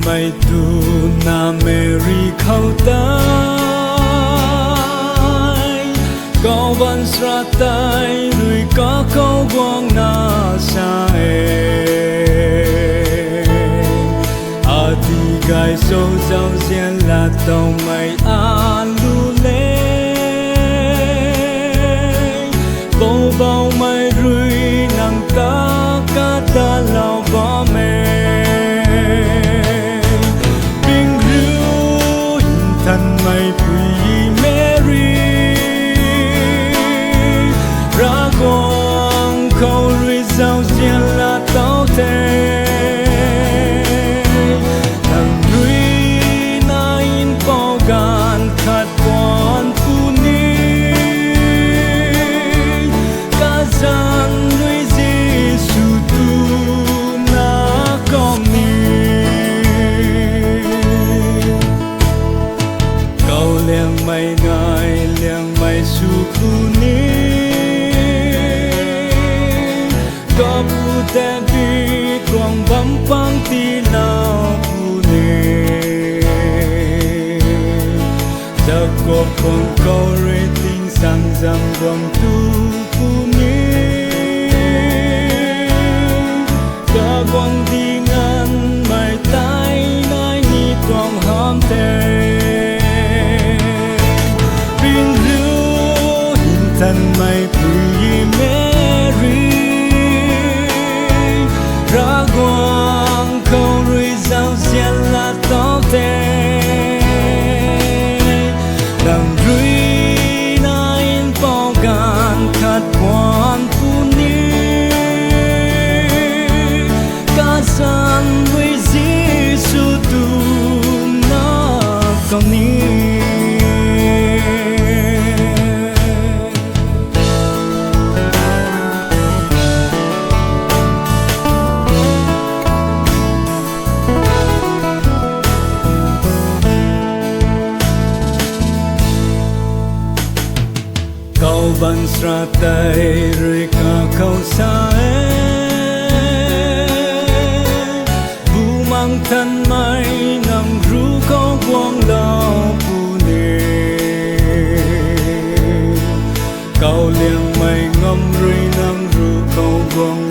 mai tu na Mary khâu tai có văn sra tai rồi có câu quang na sa a ti gai so giao xiên là tàu mây a lu lê tô bao mây rui nang ta ca ta lao bỏ mê thân mây quỳ Mary ra quang khâu rui giao xiên là tao thế thằng rui na in bao gan khát quan phu ni ca gian rui Giêsu tu na com ni liang mai ngai liang mai su phu ni có pu te bi quang bám phang ti lao phu ni ta có con câu rê tinh sang giang quang tu phu ni ta quang ti ngan mai tai nai ni quang ham te thân mây quỳ Mary ra quang khâu rui giao xiên là tao thế đằng rui na in bao gan khát quan phu ni ca san rui Giêsu tu na con ni câu văn sra tay rồi cả câu xa bu mang thân mai nằm ru có quang đau phu nê câu liang mây ngâm rồi nằm ru câu quang